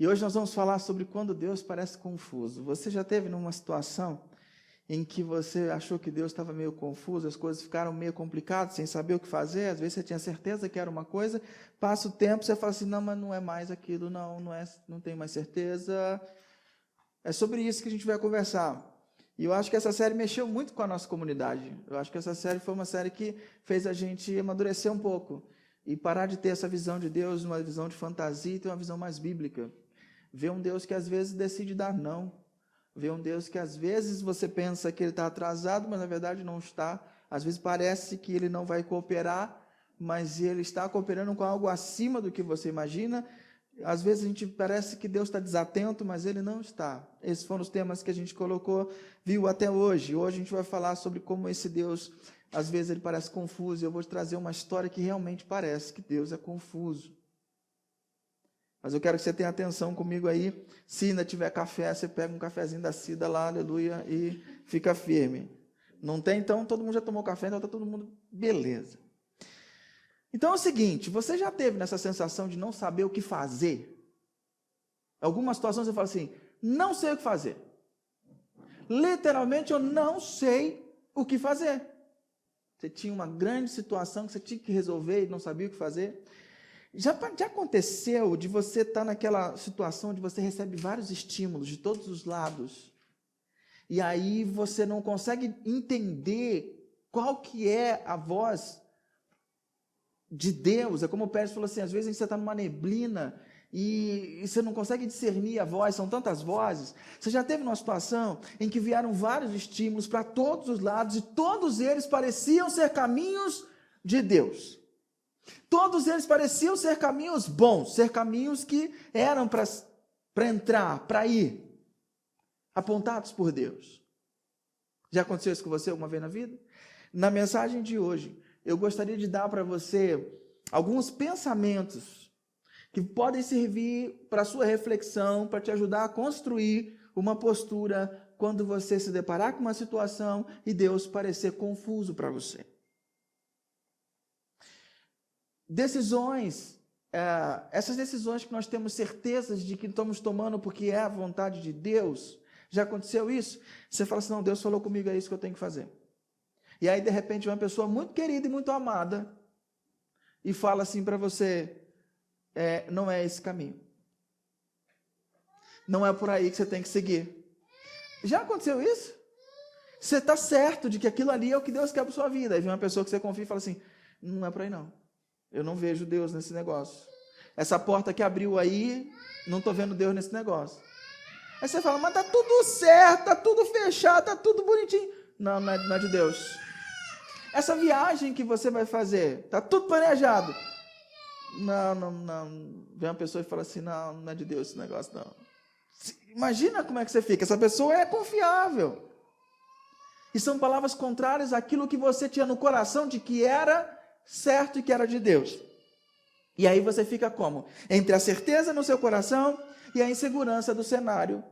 E hoje nós vamos falar sobre quando Deus parece confuso. Você já esteve numa situação em que você achou que Deus estava meio confuso, as coisas ficaram meio complicadas, sem saber o que fazer? Às vezes você tinha certeza que era uma coisa, passa o tempo, você fala assim, não, mas não é mais aquilo, não tenho mais certeza. É sobre isso que a gente vai conversar. E eu acho que essa série mexeu muito com a nossa comunidade. Eu acho que essa série foi uma série que fez a gente amadurecer um pouco e parar de ter essa visão de Deus, uma visão de fantasia, e ter uma visão mais bíblica. Ver um Deus que às vezes decide dar não. Ver um Deus que às vezes você pensa que ele está atrasado, mas na verdade não está. Às vezes parece que ele não vai cooperar, mas ele está cooperando com algo acima do que você imagina. Às vezes a gente parece que Deus está desatento, mas ele não está. Esses foram os temas que a gente viu até hoje. Hoje a gente vai falar sobre como esse Deus, às vezes ele parece confuso. Eu vou te trazer uma história que realmente parece que Deus é confuso. Mas eu quero que você tenha atenção comigo aí. Se ainda tiver café, você pega um cafezinho da Cida lá, aleluia, e fica firme. Não tem? Então todo mundo já tomou café, então está todo mundo beleza. Então é o seguinte, você já teve nessa sensação de não saber o que fazer? Alguma situação você fala assim, não sei o que fazer. Literalmente eu não sei o que fazer. Você tinha uma grande situação que você tinha que resolver e não sabia o que fazer. Já aconteceu de você estar naquela situação onde você recebe vários estímulos de todos os lados, e aí você não consegue entender qual que é a voz de Deus? É como o Pérez falou assim, às vezes você está numa neblina e você não consegue discernir a voz, são tantas vozes. Você já teve uma situação em que vieram vários estímulos para todos os lados e todos eles pareciam ser caminhos de Deus. Todos eles pareciam ser caminhos bons, ser caminhos que eram para entrar, para ir, apontados por Deus. Já aconteceu isso com você alguma vez na vida? Na mensagem de hoje, eu gostaria de dar para você alguns pensamentos que podem servir para a sua reflexão, para te ajudar a construir uma postura quando você se deparar com uma situação e Deus parecer confuso para você. Decisões, essas decisões que nós temos certezas de que estamos tomando porque é a vontade de Deus. Já aconteceu isso? Você fala assim, não, Deus falou comigo, é isso que eu tenho que fazer. E aí, de repente, uma pessoa muito querida e muito amada e fala assim para você, não é esse caminho. Não é por aí que você tem que seguir. Já aconteceu isso? Você está certo de que aquilo ali é o que Deus quer para a sua vida. Aí vem uma pessoa que você confia e fala assim, não é por aí não. Eu não vejo Deus nesse negócio. Essa porta que abriu aí, não estou vendo Deus nesse negócio. Aí você fala, mas está tudo certo, está tudo fechado, está tudo bonitinho. Não é de Deus. Essa viagem que você vai fazer, está tudo planejado. Não. Vem uma pessoa e fala assim, não é de Deus esse negócio, não. Imagina como é que você fica. Essa pessoa é confiável. E são palavras contrárias àquilo que você tinha no coração de que era certo e que era de Deus. E aí você fica como? Entre a certeza no seu coração e a insegurança do cenário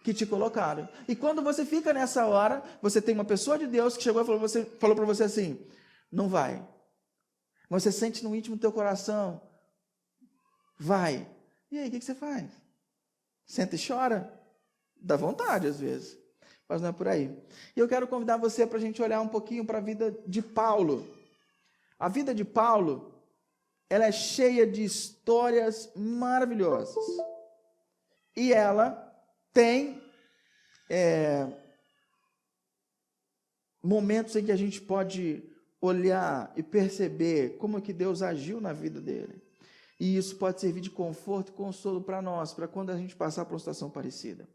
que te colocaram. E quando você fica nessa hora, você tem uma pessoa de Deus que chegou e falou para você assim, não vai. Você sente no íntimo do teu coração, vai. E aí, o que você faz? Senta e chora? Dá vontade às vezes, mas não é por aí. E eu quero convidar você para a gente olhar um pouquinho para a vida de Paulo. A vida de Paulo, ela é cheia de histórias maravilhosas. E ela tem momentos em que a gente pode olhar e perceber como que Deus agiu na vida dele. E isso pode servir de conforto e consolo para nós, para quando a gente passar por uma situação parecida.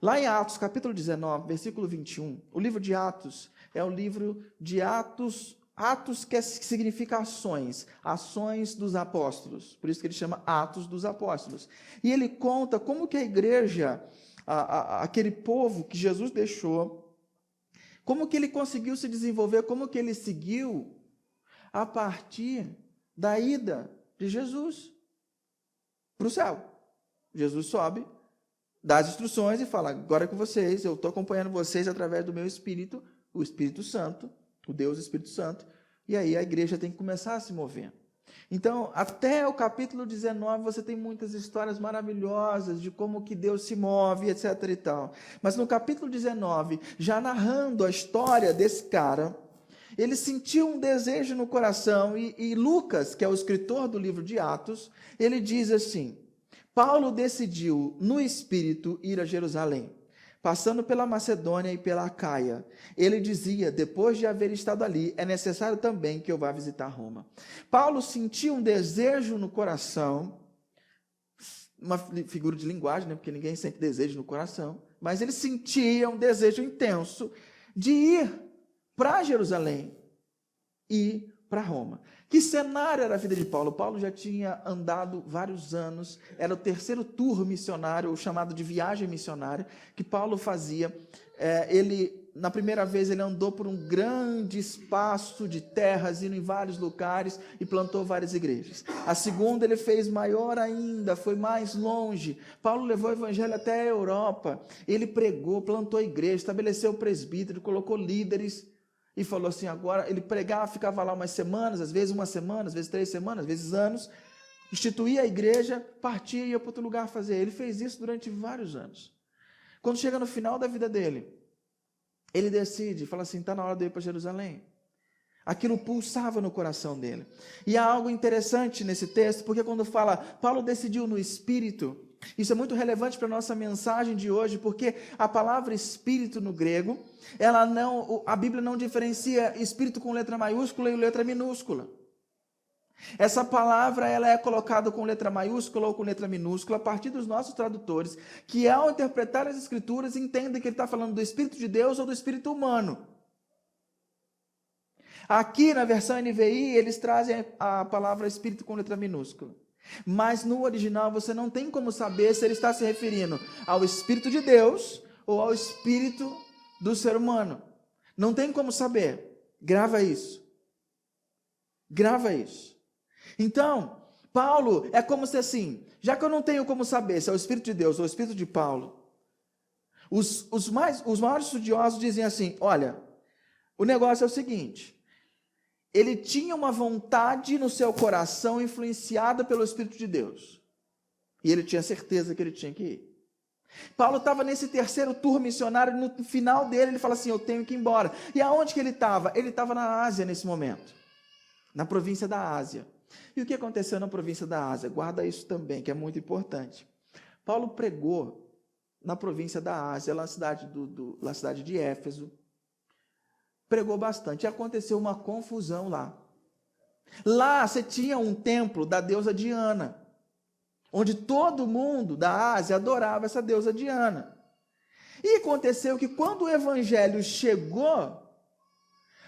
Lá em Atos, capítulo 19, versículo 21, o livro de Atos é o livro de Atos que significa ações dos apóstolos, por isso que ele chama Atos dos Apóstolos. E ele conta como que a igreja, aquele povo que Jesus deixou, como que ele conseguiu se desenvolver, como que ele seguiu a partir da ida de Jesus para o céu. Jesus sobe, dá as instruções e fala, agora é com vocês, eu estou acompanhando vocês através do meu Espírito, o Espírito Santo, o Deus Espírito Santo, e aí a igreja tem que começar a se mover. Então, até o capítulo 19, você tem muitas histórias maravilhosas de como que Deus se move, etc. e tal. Mas no capítulo 19, já narrando a história desse cara, ele sentiu um desejo no coração, e Lucas, que é o escritor do livro de Atos, ele diz assim: Paulo decidiu, no espírito, ir a Jerusalém, passando pela Macedônia e pela Acaia. Ele dizia, depois de haver estado ali, é necessário também que eu vá visitar Roma. Paulo sentiu um desejo no coração, uma figura de linguagem, né? Porque ninguém sente desejo no coração, mas ele sentia um desejo intenso de ir para Jerusalém e para Roma. Que cenário era a vida de Paulo? Paulo já tinha andado vários anos, era o terceiro tour missionário, o chamado de viagem missionária, que Paulo fazia. Na primeira vez, ele andou por um grande espaço de terras, indo em vários lugares e plantou várias igrejas. A segunda, ele fez maior ainda, foi mais longe. Paulo levou o evangelho até a Europa, ele pregou, plantou igreja, estabeleceu o presbítero, colocou líderes, e falou assim, agora, ele pregava, ficava lá umas semanas, às vezes uma semana, às vezes 3 semanas, às vezes anos, instituía a igreja, partia e ia para outro lugar fazer. Ele fez isso durante vários anos. Quando chega no final da vida dele, ele decide, fala assim, está na hora de eu ir para Jerusalém. Aquilo pulsava no coração dele. E há algo interessante nesse texto, porque quando fala, Paulo decidiu no Espírito, isso é muito relevante para a nossa mensagem de hoje, porque a palavra Espírito no grego, a Bíblia não diferencia Espírito com letra maiúscula e letra minúscula. Essa palavra ela é colocada com letra maiúscula ou com letra minúscula a partir dos nossos tradutores, que ao interpretar as Escrituras entendem que ele está falando do Espírito de Deus ou do Espírito humano. Aqui na versão NVI eles trazem a palavra Espírito com letra minúscula. Mas no original você não tem como saber se ele está se referindo ao Espírito de Deus ou ao Espírito do ser humano. Não tem como saber. Grava isso. Grava isso. Então, Paulo é como se assim, já que eu não tenho como saber se é o Espírito de Deus ou o Espírito de Paulo, os maiores estudiosos dizem assim, olha, o negócio é o seguinte, ele tinha uma vontade no seu coração influenciada pelo Espírito de Deus. E ele tinha certeza que ele tinha que ir. Paulo estava nesse terceiro tour missionário, no final dele ele fala assim, eu tenho que ir embora. E aonde que ele estava? Ele estava na Ásia nesse momento. Na província da Ásia. E o que aconteceu na província da Ásia? Guarda isso também, que é muito importante. Paulo pregou na província da Ásia, na cidade de Éfeso. Pregou bastante. E aconteceu uma confusão lá. Lá você tinha um templo da deusa Diana, onde todo mundo da Ásia adorava essa deusa Diana. E aconteceu que quando o evangelho chegou,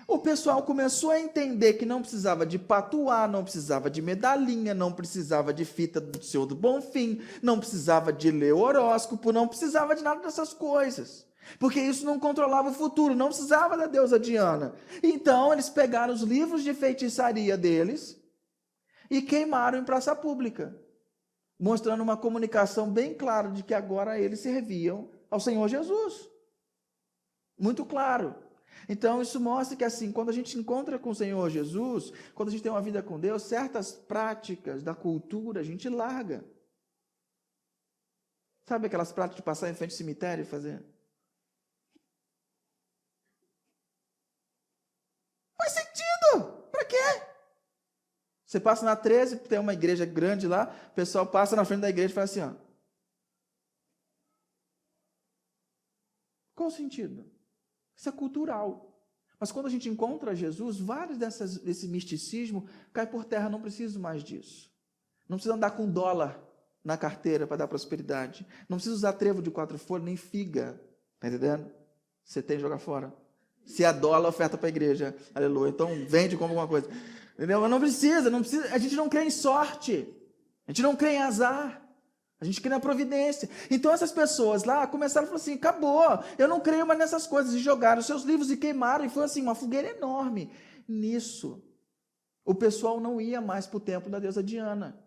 o pessoal começou a entender que não precisava de patuá, não precisava de medalhinha, não precisava de fita do Senhor do Bonfim, não precisava de ler horóscopo, não precisava de nada dessas coisas. Porque isso não controlava o futuro, não precisava da deusa Diana. Então, eles pegaram os livros de feitiçaria deles e queimaram em praça pública, mostrando uma comunicação bem clara de que agora eles serviam ao Senhor Jesus. Muito claro. Então, isso mostra que assim, quando a gente encontra com o Senhor Jesus, quando a gente tem uma vida com Deus, certas práticas da cultura a gente larga. Sabe aquelas práticas de passar em frente ao cemitério e fazer? Faz sentido! Para quê? Você passa na 13, tem uma igreja grande lá, o pessoal passa na frente da igreja e faz assim, ó. Qual o sentido? Isso é cultural. Mas quando a gente encontra Jesus, vários desse misticismo cai por terra, não preciso mais disso. Não precisa andar com dólar na carteira para dar prosperidade. Não precisa usar trevo de 4 folhas, nem figa. Está entendendo? Você tem, joga fora. Se é dólar, oferta para a igreja. Aleluia. Então vende como alguma coisa. Entendeu? Mas não precisa. A gente não crê em sorte. A gente não crê em azar. A gente crê na providência. Então essas pessoas lá começaram a falar assim, acabou, eu não creio mais nessas coisas. E jogaram seus livros e queimaram. E foi assim, uma fogueira enorme. Nisso, o pessoal não ia mais para o templo da deusa Diana.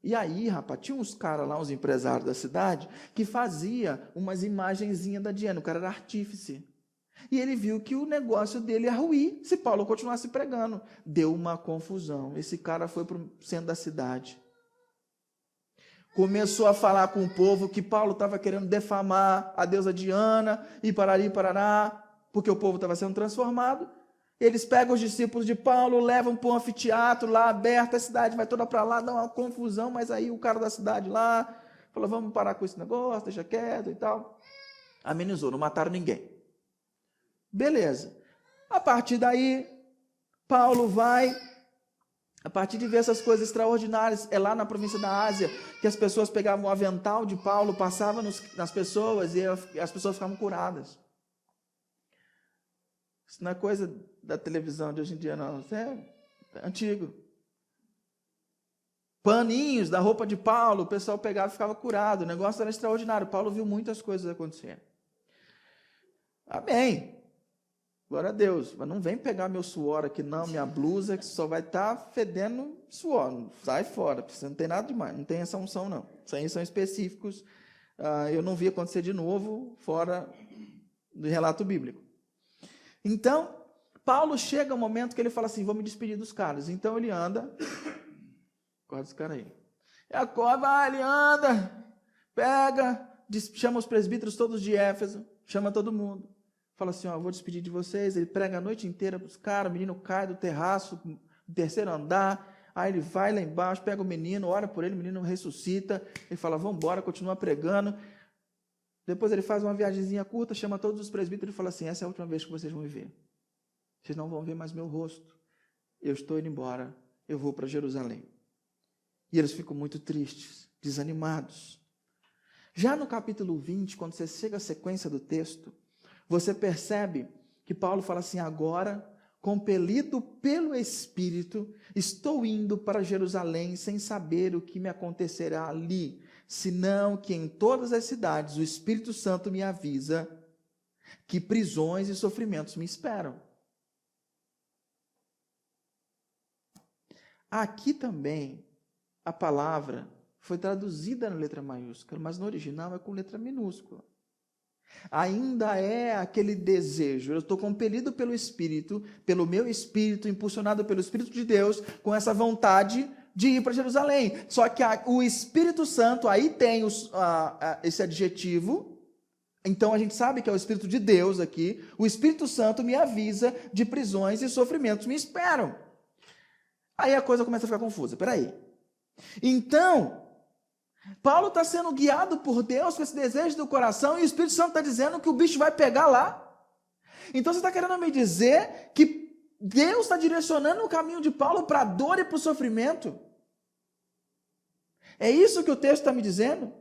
E aí, rapaz, tinha uns caras lá, uns empresários da cidade, que fazia umas imagenzinhas da Diana. O cara era artífice. E ele viu que o negócio dele ia ruir se Paulo continuasse pregando. Deu uma confusão. Esse cara foi para o centro da cidade. Começou a falar com o povo que Paulo estava querendo defamar a deusa Diana e parari, parará, porque o povo estava sendo transformado. Eles pegam os discípulos de Paulo, levam para um anfiteatro lá aberto, a cidade vai toda para lá, dá uma confusão, mas aí o cara da cidade lá falou, vamos parar com esse negócio, deixa quieto e tal. Amenizou, não mataram ninguém. Beleza. A partir daí, Paulo vai, a partir de ver essas coisas extraordinárias, é lá na província da Ásia, que as pessoas pegavam o avental de Paulo, passavam nas pessoas e as pessoas ficavam curadas. Isso não é coisa da televisão de hoje em dia, não. Isso é antigo. Paninhos da roupa de Paulo, o pessoal pegava e ficava curado. O negócio era extraordinário. Paulo viu muitas coisas acontecendo. Amém. Glória a Deus. Mas não vem pegar meu suor aqui, não, minha blusa, que só vai estar fedendo suor. Sai fora. Você não tem nada demais. Não tem essa unção, não. Isso aí são específicos. Eu não vi acontecer de novo, fora do relato bíblico. Então, Paulo chega um momento que ele fala assim, vou me despedir dos caras. Então ele anda, acorda esse cara aí. Ele anda, pega, chama os presbíteros todos de Éfeso, chama todo mundo. Fala assim, vou despedir de vocês. Ele prega a noite inteira para os caras, o menino cai do terraço, do terceiro andar. Aí ele vai lá embaixo, pega o menino, ora por ele, o menino ressuscita. Ele fala, vamos embora, continua pregando. Depois ele faz uma viagemzinha curta, chama todos os presbíteros e fala assim, essa é a última vez que vocês vão me ver. Vocês não vão ver mais meu rosto. Eu estou indo embora, eu vou para Jerusalém. E eles ficam muito tristes, desanimados. Já no capítulo 20, quando você chega à sequência do texto, você percebe que Paulo fala assim, agora, compelido pelo Espírito, estou indo para Jerusalém sem saber o que me acontecerá ali, senão que em todas as cidades o Espírito Santo me avisa que prisões e sofrimentos me esperam. Aqui também a palavra foi traduzida na letra maiúscula, mas no original é com letra minúscula. Ainda é aquele desejo, eu estou compelido pelo Espírito, pelo meu Espírito, impulsionado pelo Espírito de Deus, com essa vontade de ir para Jerusalém. Só que o Espírito Santo, aí tem esse adjetivo, então a gente sabe que é o Espírito de Deus aqui, o Espírito Santo me avisa de prisões e sofrimentos me esperam. Aí a coisa começa a ficar confusa, peraí. Então, Paulo está sendo guiado por Deus com esse desejo do coração e o Espírito Santo está dizendo que o bicho vai pegar lá. Então você está querendo me dizer que Deus está direcionando o caminho de Paulo para a dor e para o sofrimento? É isso que o texto está me dizendo?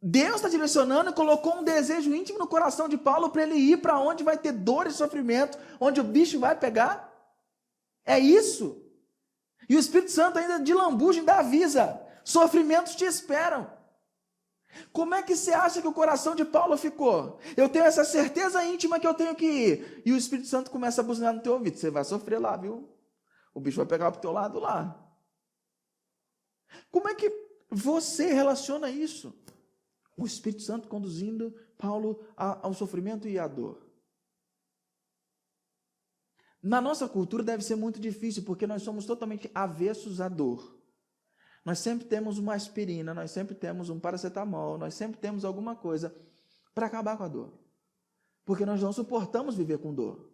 Deus está direcionando e colocou um desejo íntimo no coração de Paulo para ele ir para onde vai ter dor e sofrimento, onde o bicho vai pegar? É isso. E o Espírito Santo ainda de lambuja ainda avisa, sofrimentos te esperam. Como é que você acha que o coração de Paulo ficou? Eu tenho essa certeza íntima que eu tenho que ir. E o Espírito Santo começa a buzinar no teu ouvido. Você vai sofrer lá, viu? O bicho vai pegar para o teu lado lá. Como é que você relaciona isso? O Espírito Santo conduzindo Paulo ao sofrimento e à dor. Na nossa cultura deve ser muito difícil, porque nós somos totalmente avessos à dor. Nós sempre temos uma aspirina, nós sempre temos um paracetamol, nós sempre temos alguma coisa para acabar com a dor. Porque nós não suportamos viver com dor.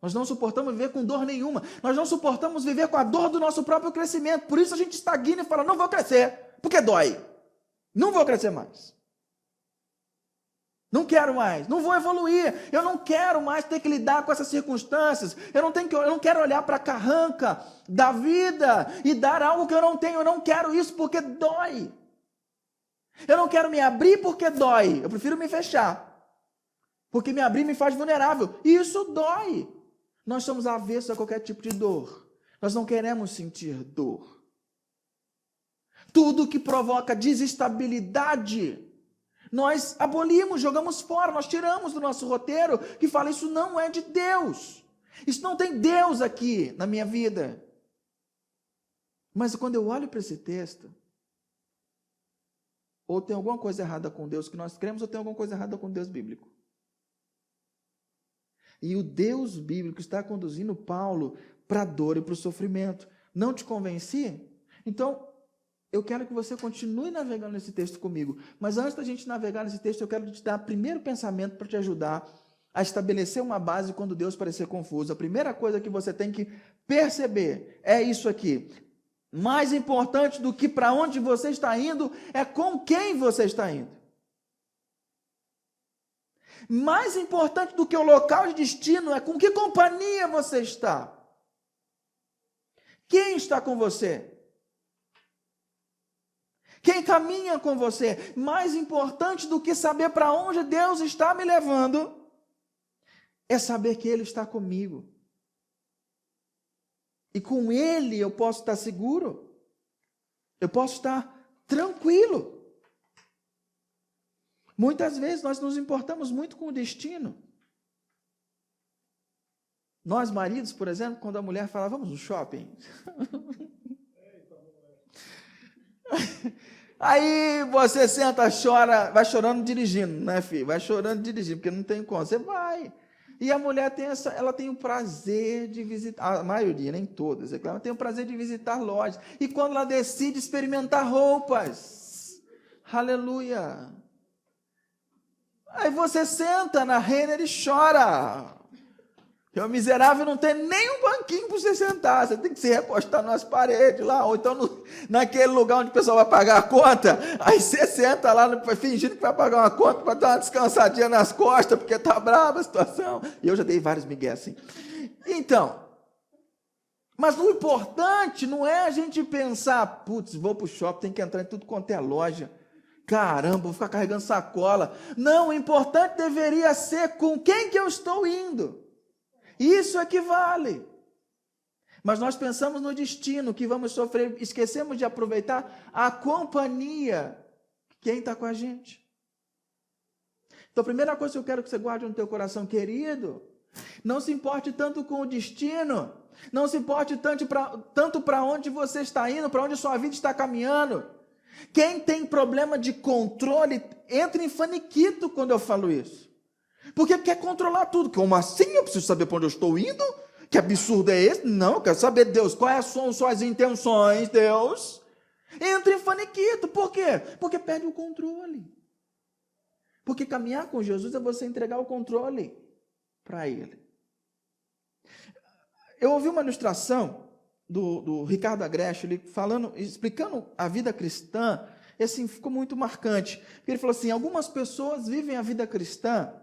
Nós não suportamos viver com dor nenhuma. Nós não suportamos viver com a dor do nosso próprio crescimento. Por isso a gente estagna e fala, não vou crescer, porque dói. Não vou crescer mais. Não quero mais, não vou evoluir, eu não quero mais ter que lidar com essas circunstâncias, eu não quero olhar para a carranca da vida e dar algo que eu não tenho, eu não quero isso porque dói. Eu não quero me abrir porque dói, eu prefiro me fechar, porque me abrir me faz vulnerável, e isso dói. Nós somos avessos a qualquer tipo de dor, nós não queremos sentir dor. Tudo que provoca desestabilidade, nós abolimos, jogamos fora, nós tiramos do nosso roteiro que fala, isso não é de Deus. Isso não tem Deus aqui na minha vida. Mas quando eu olho para esse texto, ou tem alguma coisa errada com Deus que nós cremos, ou tem alguma coisa errada com o Deus bíblico. E o Deus bíblico está conduzindo Paulo para a dor e para o sofrimento. Não te convenci? Então, eu quero que você continue navegando nesse texto comigo. Mas antes da gente navegar nesse texto, eu quero te dar o primeiro pensamento para te ajudar a estabelecer uma base quando Deus parecer confuso. A primeira coisa que você tem que perceber é isso aqui. Mais importante do que para onde você está indo é com quem você está indo. Mais importante do que o local de destino é com que companhia você está. Quem está com você? Quem caminha com você? Mais importante do que saber para onde Deus está me levando é saber que Ele está comigo. E com Ele eu posso estar seguro. Eu posso estar tranquilo. Muitas vezes nós nos importamos muito com o destino. Nós, maridos, por exemplo, quando a mulher fala, vamos no shopping. Aí você senta, chora, vai chorando dirigindo, né, filho? Vai chorando dirigindo, porque não tem como. Você vai. E a mulher ela tem o prazer de visitar, a maioria, nem todas, ela tem o prazer de visitar lojas. E quando ela decide experimentar roupas, aleluia. Aí você senta na Renner e chora. O miserável não tem nem um banquinho para você sentar. Você tem que se recostar nas paredes lá, ou então naquele lugar onde o pessoal vai pagar a conta. Aí você senta lá fingindo que vai pagar uma conta para dar uma descansadinha nas costas, porque está brava a situação. E eu já dei vários migué assim. Então, mas o importante não é a gente pensar, putz, vou para o shopping, tem que entrar em tudo quanto é loja. Caramba, vou ficar carregando sacola. Não, o importante deveria ser com quem que eu estou indo. Isso é que vale. Mas nós pensamos no destino, que vamos sofrer, esquecemos de aproveitar a companhia, quem está com a gente. Então, a primeira coisa que eu quero que você guarde no teu coração, querido, não se importe tanto com o destino, não se importe tanto para onde você está indo, para onde sua vida está caminhando. Quem tem problema de controle, entra em faniquito quando eu falo isso. Porque quer controlar tudo. Como assim? Eu preciso saber para onde eu estou indo? Que absurdo é esse? Não, eu quero saber, Deus, quais são suas intenções, Deus? Entra em faniquito. Por quê? Porque perde o controle. Porque caminhar com Jesus é você entregar o controle para Ele. Eu ouvi uma ilustração do Ricardo Agreste, ele explicando a vida cristã, e assim, ficou muito marcante. Ele falou assim, algumas pessoas vivem a vida cristã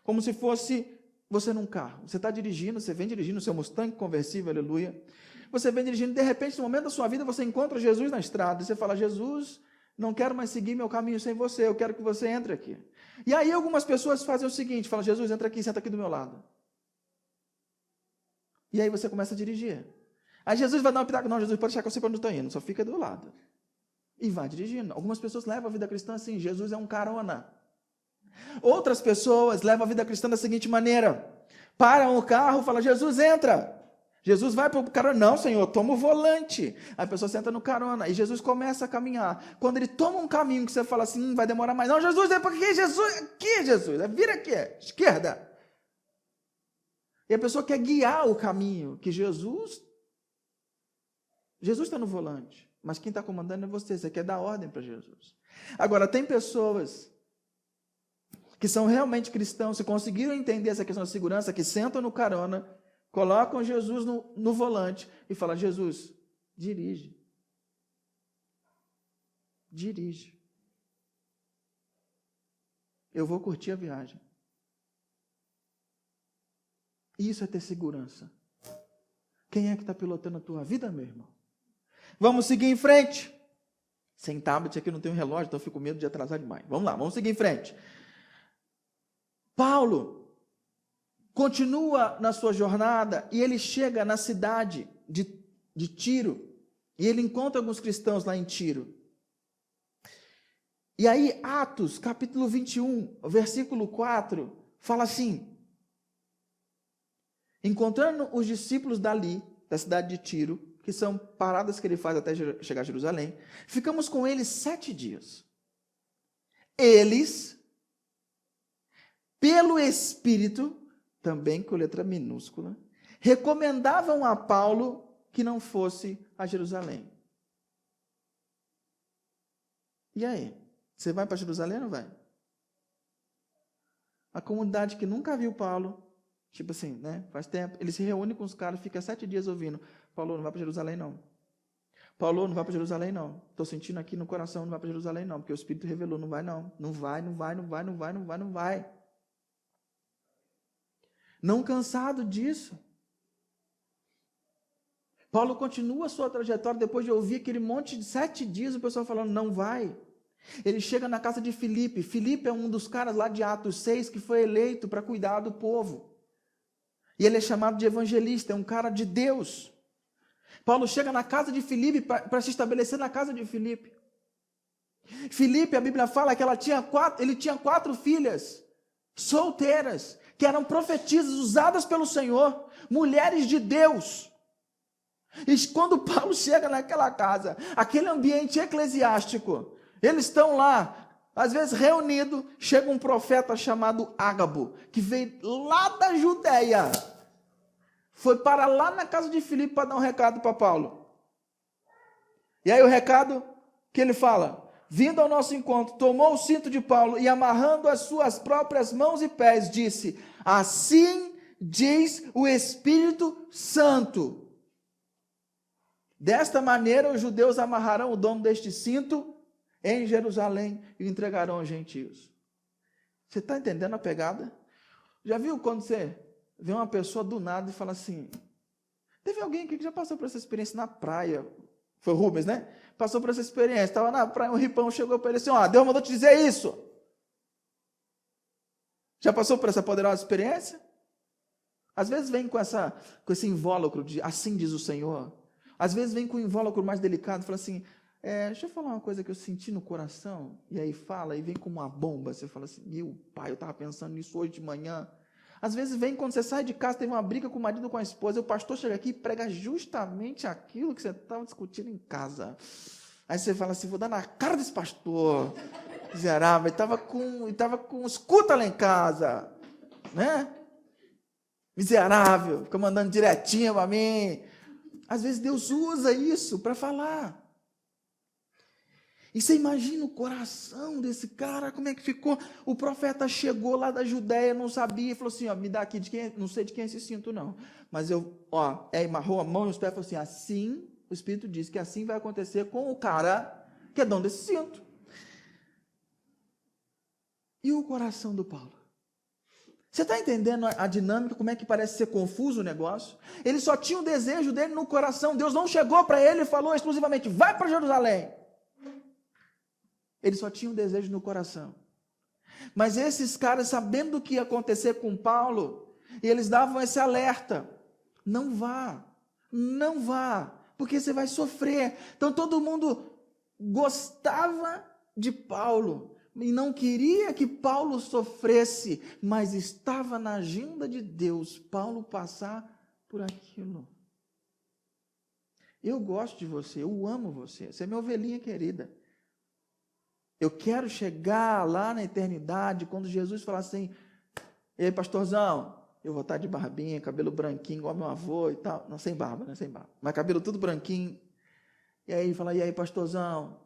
como se fosse você num carro. Você está dirigindo, você vem dirigindo o seu Mustang conversível, aleluia. Você vem dirigindo, de repente, no momento da sua vida, você encontra Jesus na estrada, e você fala, Jesus, não quero mais seguir meu caminho sem você, eu quero que você entre aqui. E aí algumas pessoas fazem o seguinte, falam, Jesus, entra aqui, senta aqui do meu lado. E aí você começa a dirigir. Aí Jesus vai dar uma pitaca, não, Jesus, pode deixar que eu sei para onde eu estou indo, só fica do lado. E vai dirigindo. Algumas pessoas levam a vida cristã assim, Jesus é um carona. Outras pessoas levam a vida cristã da seguinte maneira, param o carro, falam, Jesus, entra. Jesus vai para o carona, não, Senhor, toma o volante. Aí a pessoa senta no carona, e Jesus começa a caminhar. Quando ele toma um caminho que você fala assim, vai demorar mais, não, Jesus, é porque Jesus, aqui, Jesus, vira aqui, esquerda. E a pessoa quer guiar o caminho, que Jesus está no volante, mas quem está comandando é você, você quer dar ordem para Jesus. Agora, tem pessoas que são realmente cristãos, se conseguiram entender essa questão da segurança, que sentam no carona, colocam Jesus no volante e falam, Jesus, dirige. Dirige. Eu vou curtir a viagem. Isso é ter segurança. Quem é que está pilotando a tua vida, meu irmão? Vamos seguir em frente. Sem tablet aqui não tem um relógio, então eu fico com medo de atrasar demais. Vamos lá, vamos seguir em frente. Paulo continua na sua jornada e ele chega na cidade de Tiro. E ele encontra alguns cristãos lá em Tiro. E aí, Atos, capítulo 21, versículo 4, fala assim, encontrando os discípulos dali, da cidade de Tiro, que são paradas que ele faz até chegar a Jerusalém, ficamos com eles 7 dias. eles, pelo Espírito, também com letra minúscula, recomendavam a Paulo que não fosse a Jerusalém. E aí? Você vai para Jerusalém ou não vai? A comunidade que nunca viu Paulo, tipo assim, né? Faz tempo, ele se reúne com os caras, fica 7 dias ouvindo. Paulo, não vai para Jerusalém não. Paulo, não vai para Jerusalém não. Estou sentindo aqui no coração, não vai para Jerusalém não, porque o Espírito revelou, não vai não. Não vai, não vai, não vai, não vai, não vai, não vai. Não cansado disso. Paulo continua a sua trajetória depois de ouvir aquele monte de 7 dias, o pessoal falando, não vai. Ele chega na casa de Filipe. Filipe é um dos caras lá de Atos 6 que foi eleito para cuidar do povo. E ele é chamado de evangelista, é um cara de Deus. Paulo chega na casa de Filipe para se estabelecer na casa de Filipe. Filipe, a Bíblia fala que ele tinha 4 filhas solteiras, que eram profetisas usadas pelo Senhor, mulheres de Deus. E quando Paulo chega naquela casa, aquele ambiente eclesiástico, eles estão lá, às vezes reunidos, chega um profeta chamado Ágabo, que veio lá da Judéia, foi para lá na casa de Filipe para dar um recado para Paulo. E aí o recado que ele fala, vindo ao nosso encontro, tomou o cinto de Paulo e amarrando as suas próprias mãos e pés, disse, assim diz o Espírito Santo. Desta maneira os judeus amarrarão o dono deste cinto em Jerusalém e o entregarão aos gentios. Você está entendendo a pegada? Já viu quando você vê uma pessoa do nada e fala assim, teve alguém aqui que já passou por essa experiência na praia, foi o Rubens, né? Passou por essa experiência, estava na praia, um ripão chegou para ele assim, Deus mandou te dizer isso. Já passou por essa poderosa experiência? Às vezes vem com esse invólucro de assim diz o Senhor. Às vezes vem com um invólucro mais delicado, fala assim, deixa eu falar uma coisa que eu senti no coração, e aí fala, e vem como uma bomba, você fala assim, meu pai, eu estava pensando nisso hoje de manhã. Às vezes vem quando você sai de casa, teve uma briga com o marido ou com a esposa, e o pastor chega aqui e prega justamente aquilo que você estava discutindo em casa. Aí você fala assim, vou dar na cara desse pastor, miserável, ele estava com escuta lá em casa, né? Miserável, fica mandando direitinho para mim. Às vezes Deus usa isso para falar. E você imagina o coração desse cara, como é que ficou? O profeta chegou lá da Judéia, não sabia, e falou assim, me dá aqui de quem, não sei de quem é esse cinto não. Mas amarrou a mão e os pés, falou assim, assim, o Espírito diz que assim vai acontecer com o cara que é dono desse cinto. E o coração do Paulo? Você está entendendo a dinâmica, como é que parece ser confuso o negócio? Ele só tinha o desejo dele no coração. Deus não chegou para ele e falou exclusivamente, vai para Jerusalém. Ele só tinha um desejo no coração. Mas esses caras, sabendo o que ia acontecer com Paulo, eles davam esse alerta. Não vá, porque você vai sofrer. Então todo mundo gostava de Paulo e não queria que Paulo sofresse, mas estava na agenda de Deus Paulo passar por aquilo. Eu gosto de você, eu amo você, você é minha ovelhinha querida. Eu quero chegar lá na eternidade, quando Jesus falar assim, ei, pastorzão, eu vou estar de barbinha, cabelo branquinho, igual meu avô e tal. Não, sem barba, né? Sem barba. Mas cabelo tudo branquinho. E aí, fala, e aí, pastorzão,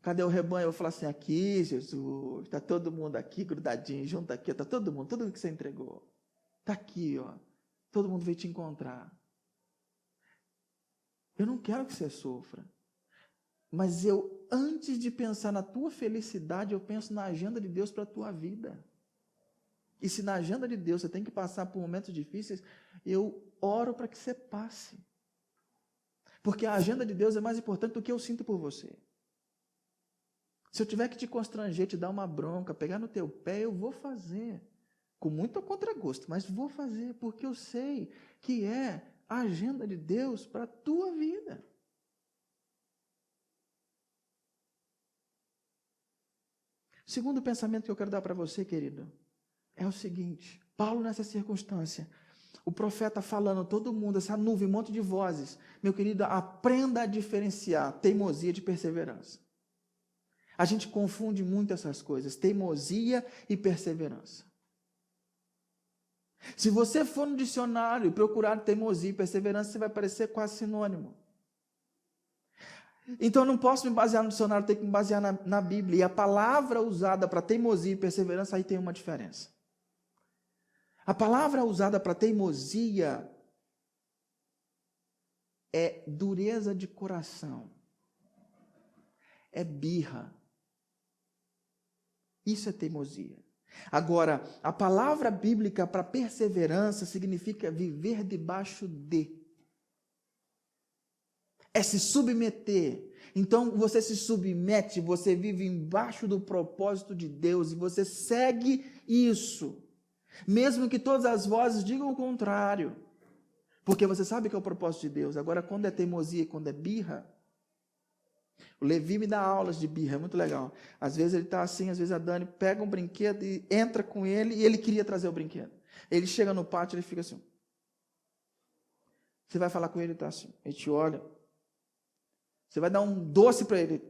cadê o rebanho? Eu vou falar assim, aqui, Jesus, está todo mundo aqui, grudadinho, junto aqui, está todo mundo, tudo que você entregou. Está aqui, todo mundo veio te encontrar. Eu não quero que você sofra. Mas antes de pensar na tua felicidade, eu penso na agenda de Deus para a tua vida. E se na agenda de Deus você tem que passar por momentos difíceis, eu oro para que você passe. Porque a agenda de Deus é mais importante do que eu sinto por você. Se eu tiver que te constranger, te dar uma bronca, pegar no teu pé, eu vou fazer. Com muito contragosto, mas vou fazer, porque eu sei que é a agenda de Deus para a tua vida. O segundo pensamento que eu quero dar para você, querido, é o seguinte. Paulo, nessa circunstância, o profeta falando, todo mundo, essa nuvem, um monte de vozes. Meu querido, aprenda a diferenciar teimosia de perseverança. A gente confunde muito essas coisas, teimosia e perseverança. Se você for no dicionário e procurar teimosia e perseverança, você vai parecer quase sinônimo. Então eu não posso me basear no dicionário, tenho que me basear na Bíblia. E a palavra usada para teimosia e perseverança, aí tem uma diferença. A palavra usada para teimosia é dureza de coração. É birra. Isso é teimosia. Agora, a palavra bíblica para perseverança significa viver debaixo de. É se submeter. Então, você se submete, você vive embaixo do propósito de Deus e você segue isso. Mesmo que todas as vozes digam o contrário. Porque você sabe que é o propósito de Deus. Agora, quando é teimosia e quando é birra, o Levi me dá aulas de birra, é muito legal. Às vezes ele está assim, às vezes a Dani pega um brinquedo e entra com ele e ele queria trazer o brinquedo. Ele chega no pátio e ele fica assim. Você vai falar com ele e está assim, ele te olha. Você vai dar um doce para ele.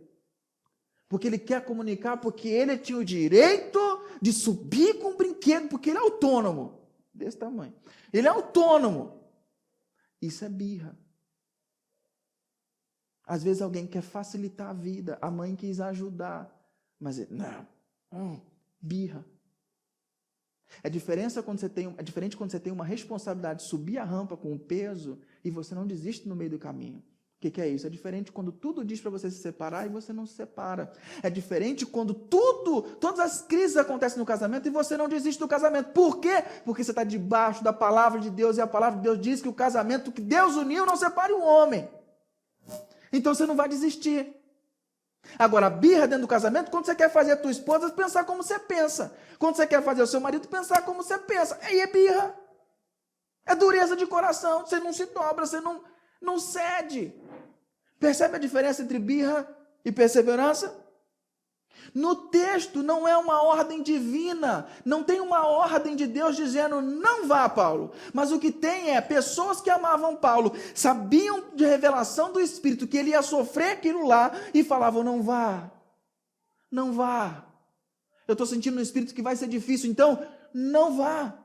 Porque ele quer comunicar, porque ele tinha o direito de subir com o brinquedo, porque ele é autônomo. Desse tamanho. Ele é autônomo. Isso é birra. Às vezes alguém quer facilitar a vida. A mãe quis ajudar. Mas não. Birra. É diferente quando você tem uma responsabilidade de subir a rampa com o peso e você não desiste no meio do caminho. O que é isso? É diferente quando tudo diz para você se separar e você não se separa. É diferente quando todas as crises acontecem no casamento e você não desiste do casamento. Por quê? Porque você está debaixo da palavra de Deus e a palavra de Deus diz que o casamento que Deus uniu não separe o homem. Então você não vai desistir. Agora, a birra dentro do casamento, quando você quer fazer a tua esposa pensar como você pensa. Quando você quer fazer o seu marido pensar como você pensa. Aí é birra. É dureza de coração. Você não se dobra, você não cede. Percebe a diferença entre birra e perseverança? No texto não é uma ordem divina, não tem uma ordem de Deus dizendo não vá, Paulo. Mas o que tem é pessoas que amavam Paulo, sabiam de revelação do Espírito que ele ia sofrer aquilo lá e falavam não vá, não vá. Eu estou sentindo no Espírito que vai ser difícil, então não vá.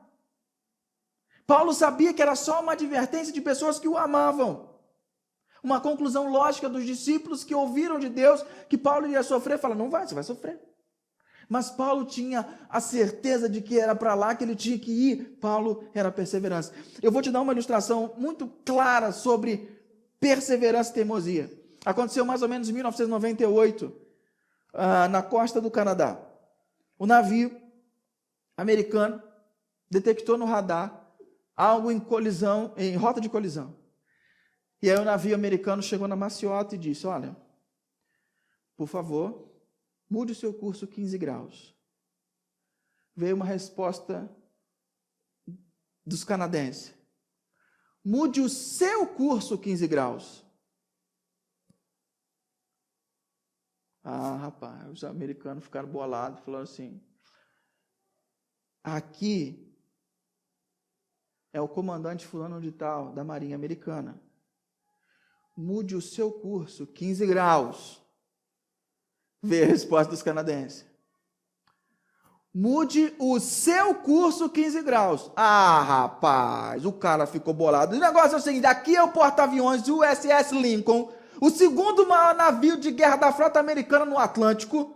Paulo sabia que era só uma advertência de pessoas que o amavam. Uma conclusão lógica dos discípulos que ouviram de Deus que Paulo iria sofrer. Fala, não vai, você vai sofrer. Mas Paulo tinha a certeza de que era para lá que ele tinha que ir. Paulo era perseverança. Eu vou te dar uma ilustração muito clara sobre perseverança e teimosia. Aconteceu mais ou menos em 1998, na costa do Canadá. O navio americano detectou no radar algo em colisão, em rota de colisão. E aí o navio americano chegou na maciota e disse, olha, por favor, mude o seu curso 15 graus. Veio uma resposta dos canadenses. Mude o seu curso 15 graus. Ah, rapaz, os americanos ficaram bolados, falaram assim, aqui é o comandante fulano de tal, da Marinha Americana. Mude o seu curso 15 graus. Veio a resposta dos canadenses. Mude o seu curso 15 graus. Ah, rapaz, o cara ficou bolado. O negócio é o seguinte, aqui é o porta-aviões USS Lincoln, o segundo maior navio de guerra da frota americana no Atlântico.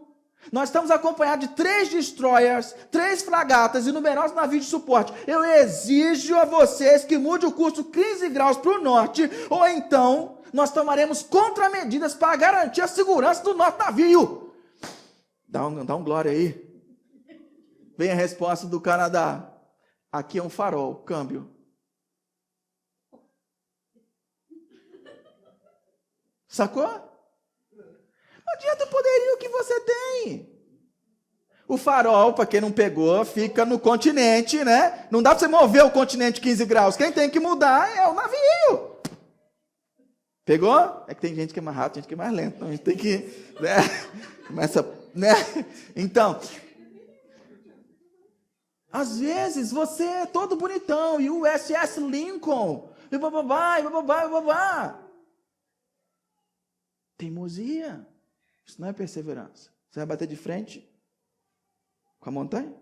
Nós estamos acompanhados de 3 destroyers, 3 fragatas e numerosos navios de suporte. Eu exijo a vocês que mude o curso 15 graus para o norte, ou então nós tomaremos contramedidas para garantir a segurança do nosso navio. Dá um glória aí. Vem a resposta do Canadá. Aqui é um farol, câmbio. Sacou? Não adianta o poderio que você tem. O farol, para quem não pegou, fica no continente, né? Não dá para você mover o continente 15 graus. Quem tem que mudar é o navio. Pegou? É que tem gente que é mais rápido, gente que é mais lento. Então a gente tem que, né? Começa, né? Então, às vezes você é todo bonitão e o USS Lincoln, e bababá. Teimosia. Isso não é perseverança. Você vai bater de frente com a montanha?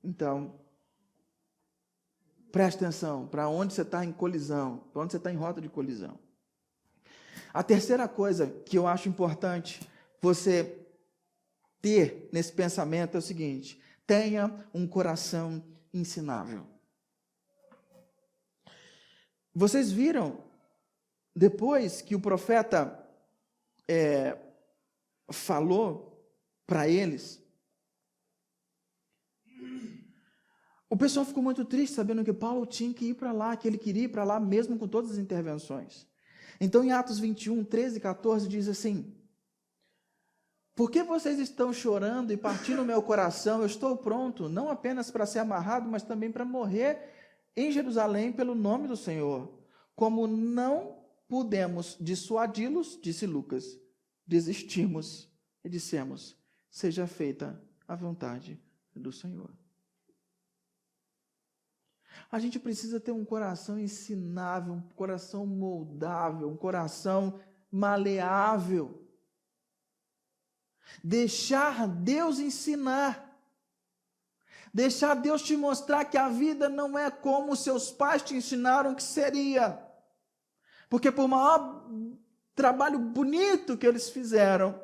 Então, preste atenção para onde você está em colisão, para onde você está em rota de colisão. A terceira coisa que eu acho importante você ter nesse pensamento é o seguinte: tenha um coração ensinável. Vocês viram, depois que o profeta falou para eles, o pessoal ficou muito triste sabendo que Paulo tinha que ir para lá, que ele queria ir para lá mesmo com todas as intervenções. Então, em Atos 21, 13 e 14, diz assim: por que vocês estão chorando e partindo o meu coração? Eu estou pronto, não apenas para ser amarrado, mas também para morrer em Jerusalém pelo nome do Senhor. Como não pudemos dissuadi-los, disse Lucas, desistimos e dissemos: seja feita a vontade do Senhor. A gente precisa ter um coração ensinável, um coração moldável, um coração maleável. Deixar Deus ensinar. Deixar Deus te mostrar que a vida não é como seus pais te ensinaram que seria. Porque por maior trabalho bonito que eles fizeram,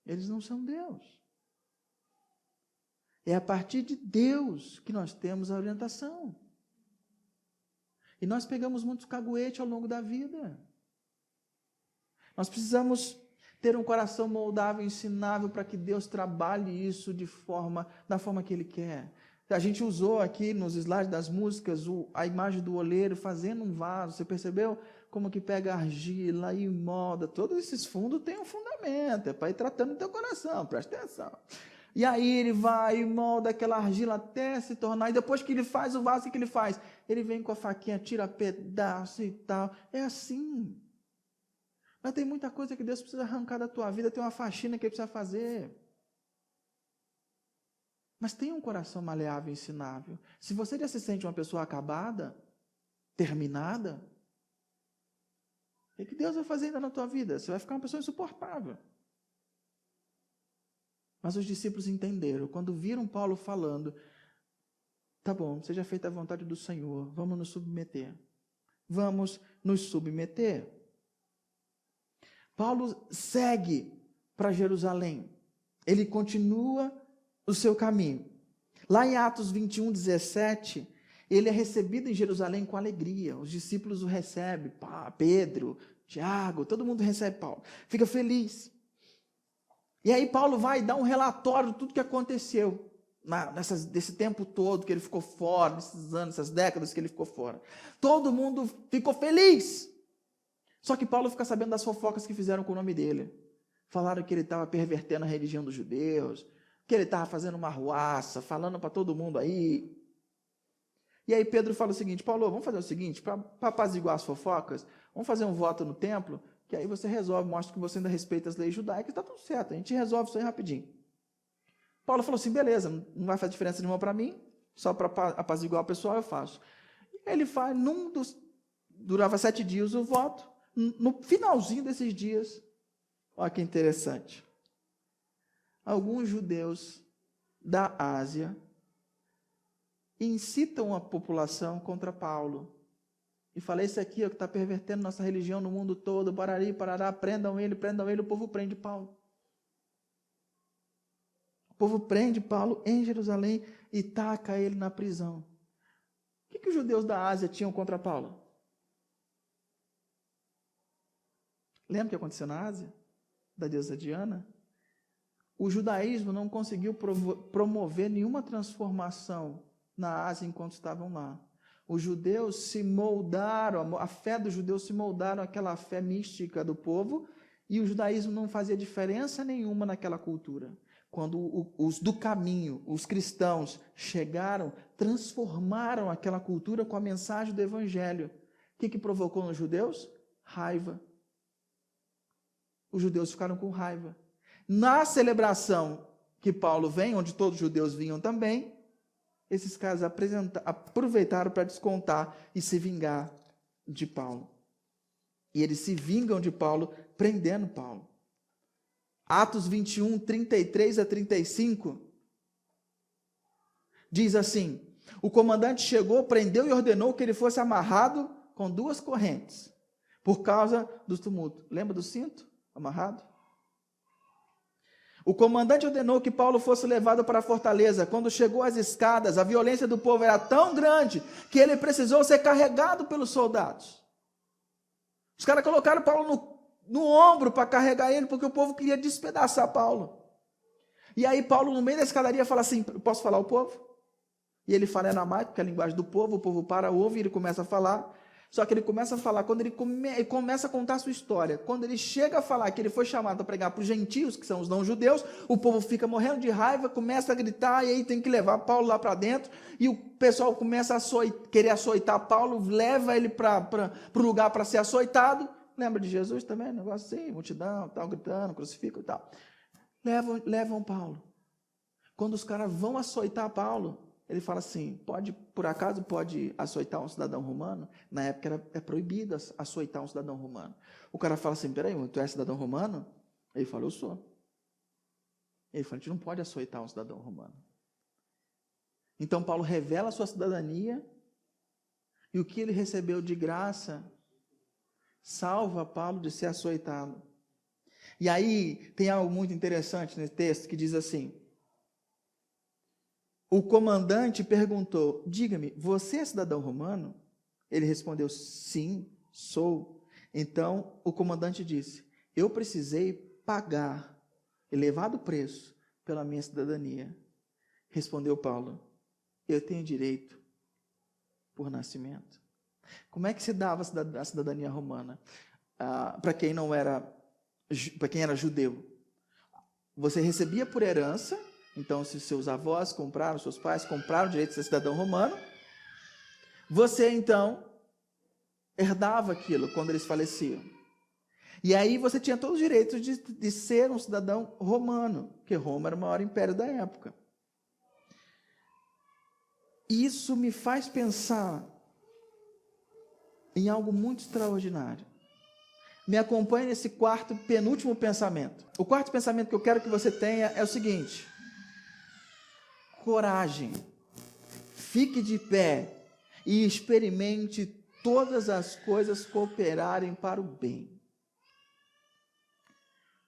eles não são Deus. É a partir de Deus que nós temos a orientação. E nós pegamos muitos caguetes ao longo da vida. Nós precisamos ter um coração moldável e ensinável para que Deus trabalhe isso da forma que Ele quer. A gente usou aqui nos slides das músicas a imagem do oleiro fazendo um vaso. Você percebeu como que pega argila e molda? Todos esses fundos têm um fundamento, é para ir tratando o teu coração, presta atenção. E aí ele vai e molda aquela argila até se tornar, e depois que ele faz o vaso, o que ele faz? Ele vem com a faquinha, tira pedaço e tal. É assim. Mas tem muita coisa que Deus precisa arrancar da tua vida, tem uma faxina que Ele precisa fazer. Mas tem um coração maleável e ensinável. Se você já se sente uma pessoa acabada, terminada, o que Deus vai fazer ainda na tua vida? Você vai ficar uma pessoa insuportável. Mas os discípulos entenderam, quando viram Paulo falando: tá bom, seja feita a vontade do Senhor, vamos nos submeter. Vamos nos submeter. Paulo segue para Jerusalém. Ele continua o seu caminho. Lá em Atos 21, 17, ele é recebido em Jerusalém com alegria. Os discípulos o recebem, Pedro, Tiago, todo mundo recebe Paulo. Fica feliz. E aí Paulo vai dar um relatório de tudo que aconteceu nesse tempo todo que ele ficou fora, nesses anos, essas décadas que ele ficou fora. Todo mundo ficou feliz. Só que Paulo fica sabendo das fofocas que fizeram com o nome dele. Falaram que ele estava pervertendo a religião dos judeus, que ele estava fazendo uma arruaça, falando para todo mundo aí. E aí Pedro fala o seguinte: Paulo, vamos fazer o seguinte, para apaziguar as fofocas, vamos fazer um voto no templo, que aí você resolve, mostra que você ainda respeita as leis judaicas, está tudo certo, a gente resolve isso aí rapidinho. Paulo falou assim: beleza, não vai fazer diferença nenhuma para mim, só para apaziguar o pessoal eu faço. E ele faz, durava 7 dias o voto. No finalzinho desses dias, olha que interessante, alguns judeus da Ásia incitam a população contra Paulo. E falei: esse aqui é o que está pervertendo nossa religião no mundo todo, parari, parará, prendam ele, o povo prende Paulo. O povo prende Paulo em Jerusalém e taca ele na prisão. O que os judeus da Ásia tinham contra Paulo? Lembra o que aconteceu na Ásia? Da deusa Diana? O judaísmo não conseguiu promover nenhuma transformação na Ásia enquanto estavam lá. Os judeus se moldaram, a fé dos judeus se moldaram àquela fé mística do povo, e o judaísmo não fazia diferença nenhuma naquela cultura. Quando os do caminho, os cristãos, chegaram, transformaram aquela cultura com a mensagem do evangelho. O que provocou nos judeus? Raiva. Os judeus ficaram com raiva. Na celebração que Paulo vem, onde todos os judeus vinham também, esses caras aproveitaram para descontar e se vingar de Paulo. E eles se vingam de Paulo, prendendo Paulo. Atos 21, 33 a 35, diz assim: o comandante chegou, prendeu e ordenou que ele fosse amarrado com 2 correntes, por causa do tumulto. Lembra do cinto amarrado? O comandante ordenou que Paulo fosse levado para a fortaleza. Quando chegou às escadas, a violência do povo era tão grande que ele precisou ser carregado pelos soldados. Os caras colocaram Paulo no ombro para carregar ele, porque o povo queria despedaçar Paulo. E aí Paulo, no meio da escadaria, fala assim: posso falar ao povo? E ele fala em aramaico, que é a linguagem do povo. O povo para, ouve, e ele começa a falar. Só que ele começa a falar, quando ele começa a contar a sua história, quando ele chega a falar que ele foi chamado para pregar para os gentios, que são os não-judeus, o povo fica morrendo de raiva, começa a gritar, e aí tem que levar Paulo lá para dentro, e o pessoal começa a querer açoitar Paulo, leva ele para o lugar para ser açoitado. Lembra de Jesus também? Negócio assim, multidão, tal, gritando, crucificam e tal. Levam Paulo. Quando os caras vão açoitar Paulo, ele fala assim: por acaso pode açoitar um cidadão romano? Na época é proibido açoitar um cidadão romano. O cara fala assim: peraí, tu é cidadão romano? Ele fala: eu sou. Ele fala: a gente não pode açoitar um cidadão romano. Então Paulo revela a sua cidadania, e o que ele recebeu de graça salva Paulo de ser açoitado. E aí tem algo muito interessante nesse texto que diz assim: o comandante perguntou: diga-me, você é cidadão romano? Ele respondeu: sim, sou. Então o comandante disse: eu precisei pagar elevado preço pela minha cidadania. Respondeu Paulo: eu tenho direito por nascimento. Como é que se dava a cidadania romana? Para quem era judeu, você recebia por herança. Então, se seus avós compraram, seus pais compraram o direito de ser cidadão romano, você então herdava aquilo quando eles faleciam. E aí você tinha todos os direitos de ser um cidadão romano, porque Roma era o maior império da época. Isso me faz pensar em algo muito extraordinário. Me acompanhe nesse penúltimo pensamento. O quarto pensamento que eu quero que você tenha é o seguinte: coragem, fique de pé e experimente todas as coisas cooperarem para o bem.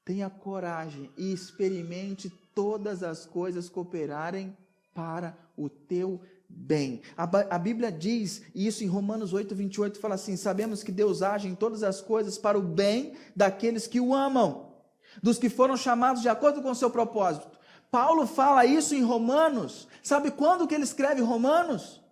Tenha coragem e experimente todas as coisas cooperarem para o teu bem. A Bíblia diz isso em Romanos 8, 28, fala assim: sabemos que Deus age em todas as coisas para o bem daqueles que o amam, dos que foram chamados de acordo com o seu propósito. Paulo fala isso em Romanos. Sabe quando que ele escreve Romanos?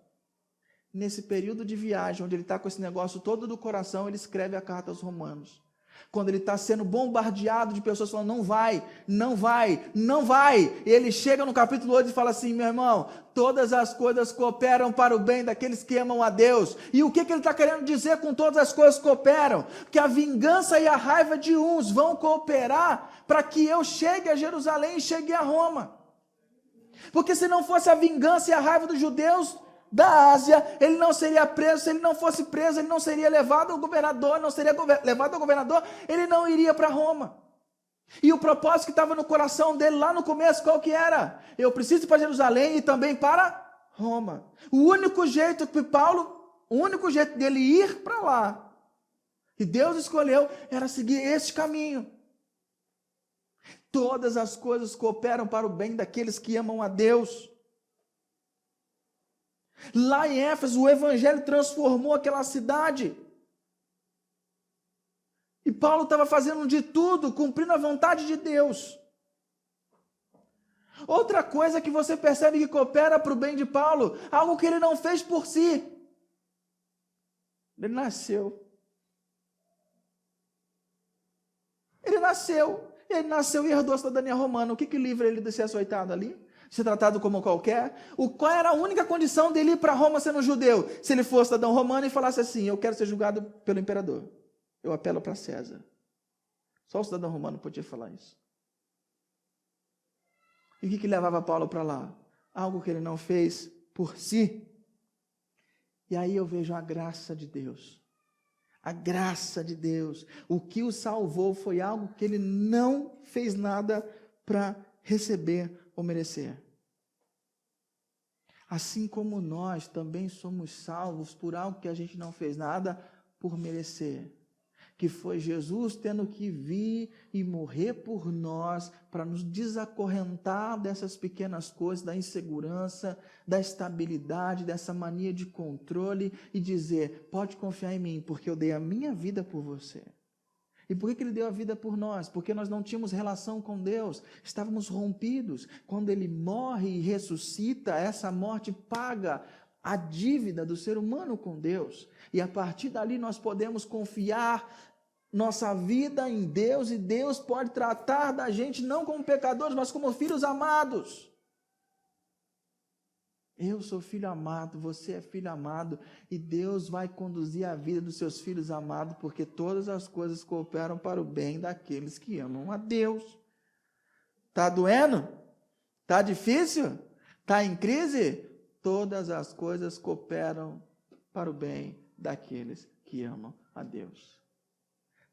Nesse período de viagem, onde ele está com esse negócio todo do coração, ele escreve a carta aos Romanos. Quando ele está sendo bombardeado de pessoas falando: não vai, não vai, não vai. E ele chega no capítulo 8 e fala assim: meu irmão, todas as coisas cooperam para o bem daqueles que amam a Deus. E o que ele está querendo dizer com todas as coisas cooperam? Que a vingança e a raiva de uns vão cooperar para que eu chegue a Jerusalém e chegue a Roma. Porque se não fosse a vingança e a raiva dos judeus da Ásia, ele não seria preso. Se ele não fosse preso, ele não seria levado ao governador. Não seria levado ao governador, ele não iria para Roma. E o propósito que estava no coração dele lá no começo, qual que era? Eu preciso ir para Jerusalém e também para Roma. O único jeito dele ir para lá, que Deus escolheu, era seguir esse caminho. Todas as coisas cooperam para o bem daqueles que amam a Deus. Lá em Éfeso, o evangelho transformou aquela cidade. E Paulo estava fazendo de tudo, cumprindo a vontade de Deus. Outra coisa que você percebe que coopera para o bem de Paulo, algo que ele não fez por si. Ele nasceu. Ele nasceu e herdou a cidadania romana. O que livra ele de ser açoitado ali? Ser tratado como qualquer? Qual era a única condição dele ir para Roma sendo judeu? Se ele fosse cidadão romano e falasse assim: eu quero ser julgado pelo imperador, eu apelo para César. Só o cidadão romano podia falar isso. E o que levava Paulo para lá? Algo que ele não fez por si. E aí eu vejo a graça de Deus. A graça de Deus. O que o salvou foi algo que ele não fez nada para receber ou merecer. Assim como nós também somos salvos por algo que a gente não fez nada por merecer. Que foi Jesus tendo que vir e morrer por nós para nos desacorrentar dessas pequenas coisas, da insegurança, da estabilidade, dessa mania de controle e dizer, pode confiar em mim, porque eu dei a minha vida por você. E por que ele deu a vida por nós? Porque nós não tínhamos relação com Deus, estávamos rompidos. Quando ele morre e ressuscita, essa morte paga a dívida do ser humano com Deus. E a partir dali nós podemos confiar nossa vida em Deus, e Deus pode tratar da gente não como pecadores, mas como filhos amados. Eu sou filho amado, você é filho amado, e Deus vai conduzir a vida dos seus filhos amados, porque todas as coisas cooperam para o bem daqueles que amam a Deus. Está doendo? Está difícil? Está em crise? Todas as coisas cooperam para o bem daqueles que amam a Deus.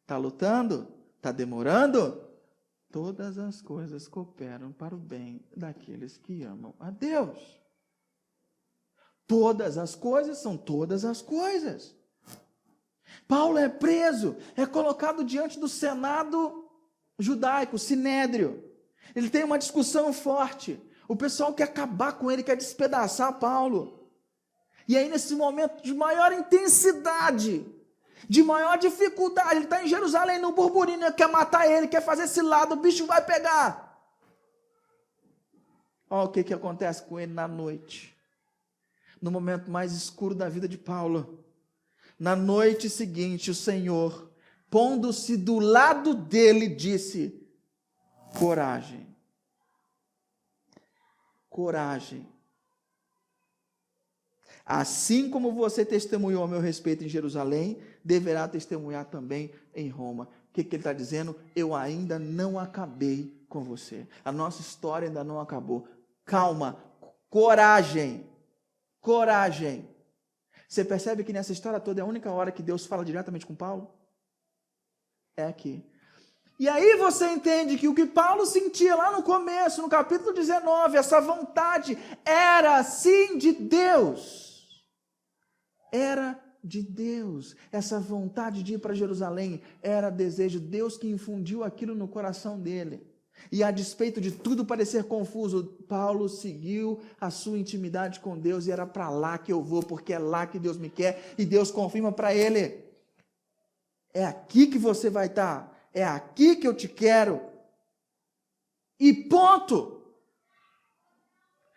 Está lutando? Está demorando? Todas as coisas cooperam para o bem daqueles que amam a Deus. Todas as coisas são todas as coisas. Paulo é preso, é colocado diante do Senado judaico, Sinédrio. Ele tem uma discussão forte. O pessoal quer acabar com ele, quer despedaçar Paulo. E aí, nesse momento de maior intensidade, de maior dificuldade, ele está em Jerusalém, no burburinho, quer matar ele, quer fazer esse lado, o bicho vai pegar. Olha o que acontece com ele na noite. No momento mais escuro da vida de Paulo. Na noite seguinte, o Senhor, pondo-se do lado dele, disse, coragem. Coragem. Assim como você testemunhou a meu respeito em Jerusalém, deverá testemunhar também em Roma. O que ele está dizendo? Eu ainda não acabei com você. A nossa história ainda não acabou. Calma, coragem, coragem. Você percebe que nessa história toda é a única hora que Deus fala diretamente com Paulo? É aqui. E aí você entende que o que Paulo sentia lá no começo, no capítulo 19, essa vontade, era sim de Deus. Era de Deus. Essa vontade de ir para Jerusalém era desejo de Deus, que infundiu aquilo no coração dele. E a despeito de tudo parecer confuso, Paulo seguiu a sua intimidade com Deus, e era para lá que eu vou, porque é lá que Deus me quer, e Deus confirma para ele. É aqui que você vai estar. É aqui que eu te quero. E ponto.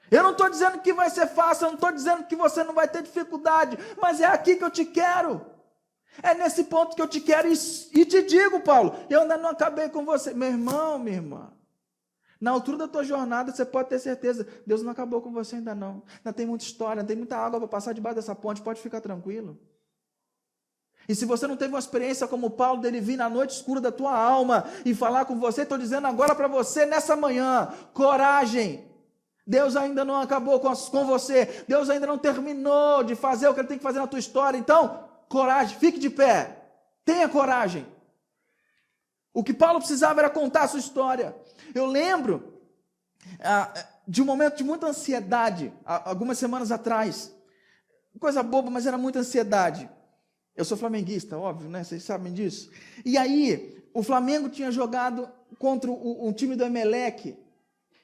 Eu não estou dizendo que vai ser fácil, eu não estou dizendo que você não vai ter dificuldade, mas é aqui que eu te quero. É nesse ponto que eu te quero, e te digo, Paulo, eu ainda não acabei com você. Meu irmão, minha irmã, na altura da tua jornada, você pode ter certeza, Deus não acabou com você ainda não. Ainda tem muita história, ainda tem muita água para passar debaixo dessa ponte, pode ficar tranquilo. E se você não teve uma experiência como Paulo, dele vir na noite escura da tua alma e falar com você, estou dizendo agora para você, nessa manhã, coragem. Deus ainda não acabou com você, Deus ainda não terminou de fazer o que Ele tem que fazer na tua história, então, coragem, fique de pé, tenha coragem. O que Paulo precisava era contar a sua história. Eu lembro de um momento de muita ansiedade, algumas semanas atrás, coisa boba, mas era muita ansiedade. Eu sou flamenguista, óbvio, né? Vocês sabem disso. E aí, o Flamengo tinha jogado contra um time do Emelec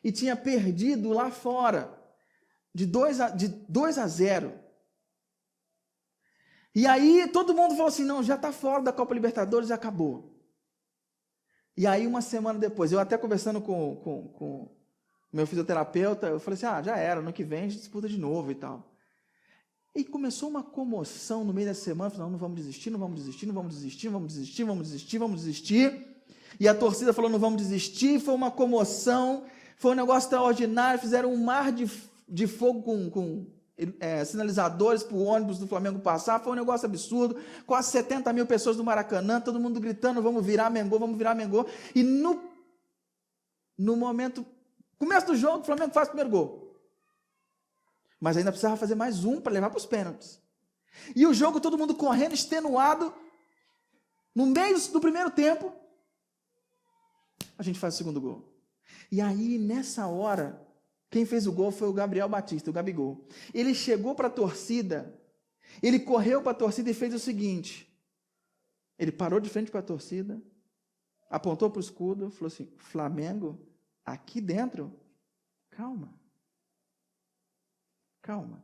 e tinha perdido lá fora de 2-0. E aí, todo mundo falou assim, não, já está fora da Copa Libertadores e acabou. E aí, uma semana depois, eu até conversando com meu fisioterapeuta, eu falei assim, já era, ano que vem a gente disputa de novo e tal. E começou uma comoção no meio da semana, falando, não vamos desistir, não vamos desistir, não vamos desistir, vamos desistir, vamos desistir, vamos desistir. E a torcida falou, não vamos desistir, foi uma comoção, foi um negócio extraordinário, fizeram um mar de fogo com sinalizadores para o ônibus do Flamengo passar, foi um negócio absurdo, quase 70 mil pessoas do Maracanã, todo mundo gritando, vamos virar Mengô, vamos virar Mengô. E no momento, começo do jogo, o Flamengo faz o primeiro gol. Mas ainda precisava fazer mais um para levar para os pênaltis. E o jogo, todo mundo correndo, extenuado. No meio do primeiro tempo, a gente faz o segundo gol. E aí, nessa hora, quem fez o gol foi o Gabriel Batista, o Gabigol. Ele chegou para a torcida, ele correu para a torcida e fez o seguinte. Ele parou de frente para a torcida, apontou para o escudo, falou assim, Flamengo, aqui dentro, calma. Calma.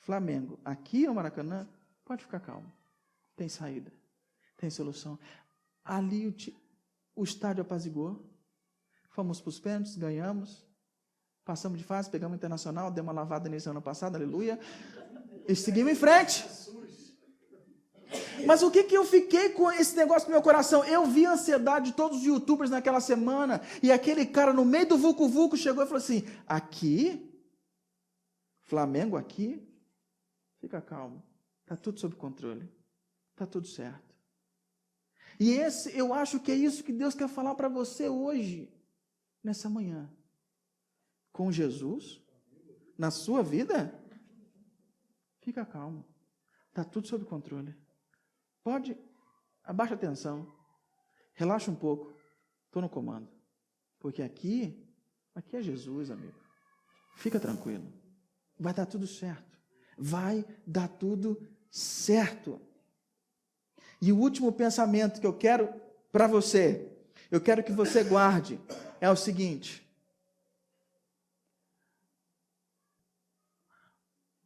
Flamengo, aqui é o Maracanã, pode ficar calmo. Tem saída, tem solução. Ali o estádio apaziguou, fomos para os pênaltis, ganhamos, passamos de fase, pegamos o Internacional, demos uma lavada nesse ano passado, aleluia, e seguimos em frente. Mas o que eu fiquei com esse negócio no meu coração? Eu vi a ansiedade de todos os youtubers naquela semana, e aquele cara no meio do vucu-vucu chegou e falou assim, aqui, Flamengo aqui, fica calmo, está tudo sob controle, está tudo certo. E eu acho que é isso que Deus quer falar para você hoje, nessa manhã. Com Jesus, na sua vida, fica calmo, está tudo sob controle. Pode, abaixa a tensão, relaxa um pouco, estou no comando. Porque aqui é Jesus, amigo. Fica tranquilo, vai dar tudo certo. Vai dar tudo certo. E o último pensamento que eu quero para você, eu quero que você guarde, é o seguinte.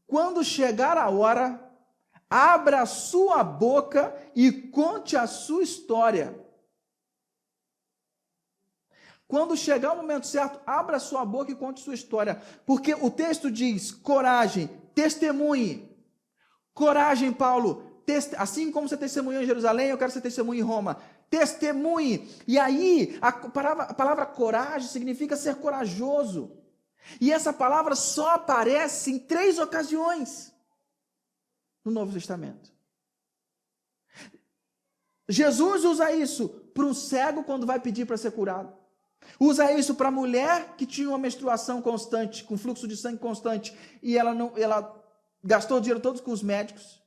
Quando chegar a hora, abra a sua boca e conte a sua história. Quando chegar o momento certo, abra a sua boca e conte a sua história. Porque o texto diz, coragem, testemunhe. Coragem, Paulo. Assim como você testemunhou em Jerusalém, eu quero que você testemunhe em Roma. Testemunhe. E aí, a palavra coragem significa ser corajoso. E essa palavra só aparece em 3 ocasiões no Novo Testamento. Jesus usa isso para um cego quando vai pedir para ser curado. Usa isso para a mulher que tinha uma menstruação constante, com fluxo de sangue constante, e ela gastou o dinheiro todo com os médicos.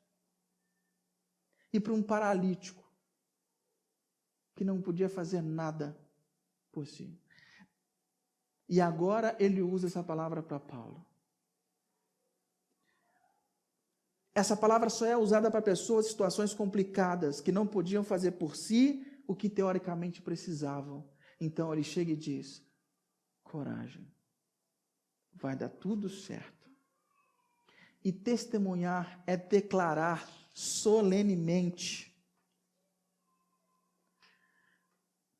E para um paralítico, que não podia fazer nada por si. E agora ele usa essa palavra para Paulo. Essa palavra só é usada para pessoas em situações complicadas, que não podiam fazer por si o que teoricamente precisavam. Então ele chega e diz, coragem, vai dar tudo certo. E testemunhar é declarar solenemente.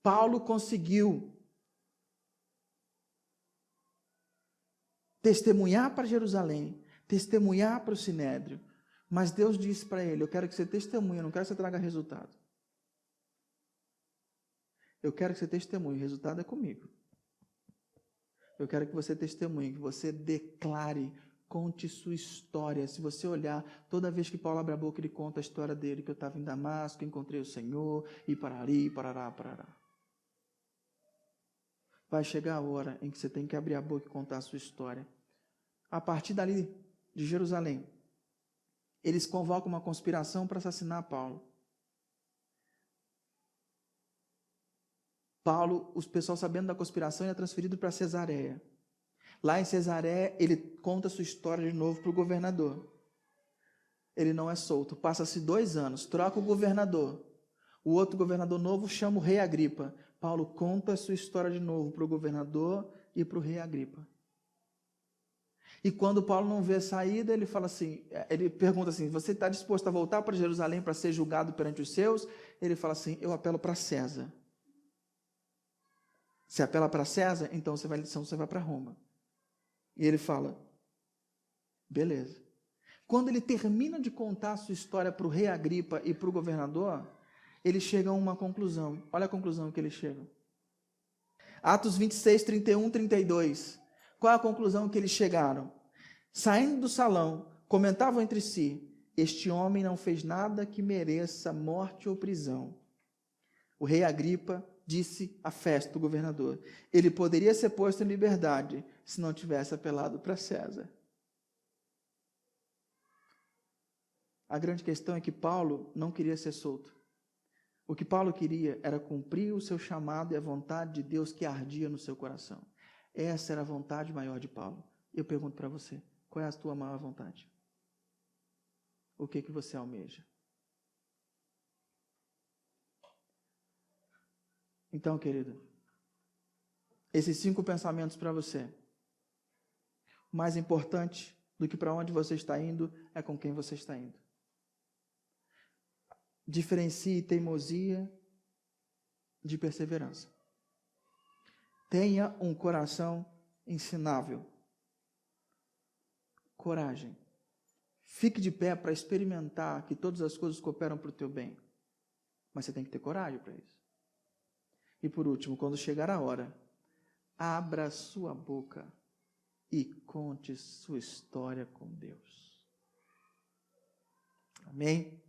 Paulo conseguiu testemunhar para Jerusalém, testemunhar para o Sinédrio, mas Deus disse para ele, eu quero que você testemunhe, eu não quero que você traga resultado. Eu quero que você testemunhe, o resultado é comigo. Eu quero que você testemunhe, que você declare, conte sua história. Se você olhar, toda vez que Paulo abre a boca, ele conta a história dele, que eu estava em Damasco, encontrei o Senhor, e parari, parará, parará. Vai chegar a hora em que você tem que abrir a boca e contar a sua história. A partir dali, de Jerusalém, eles convocam uma conspiração para assassinar Paulo. Paulo, o pessoal sabendo da conspiração, é transferido para Cesareia. Lá em Cesareia, ele conta a sua história de novo para o governador. Ele não é solto. Passa-se 2 anos, troca o governador. O outro governador novo chama o rei Agripa. Paulo conta a sua história de novo para o governador e para o rei Agripa. E quando Paulo não vê saída, ele fala assim, ele pergunta assim, você está disposto a voltar para Jerusalém para ser julgado perante os seus? Ele fala assim, eu apelo para César. Se apela para César, então você vai para Roma. E ele fala, beleza. Quando ele termina de contar a sua história para o rei Agripa e para o governador, ele chega a uma conclusão. Olha a conclusão que ele chega. Atos 26, 31, 32. Qual é a conclusão que eles chegaram? Saindo do salão, comentavam entre si, este homem não fez nada que mereça morte ou prisão. O rei Agripa disse a Festo, o governador, ele poderia ser posto em liberdade se não tivesse apelado para César. A grande questão é que Paulo não queria ser solto. O que Paulo queria era cumprir o seu chamado e a vontade de Deus que ardia no seu coração. Essa era a vontade maior de Paulo. Eu pergunto para você, qual é a tua maior vontade? O que você almeja? Então, querido, esses 5 pensamentos para você. O mais importante do que para onde você está indo é com quem você está indo. Diferencie teimosia de perseverança. Tenha um coração ensinável. Coragem. Fique de pé para experimentar que todas as coisas cooperam para o teu bem. Mas você tem que ter coragem para isso. E por último, quando chegar a hora, abra sua boca e conte sua história com Deus. Amém?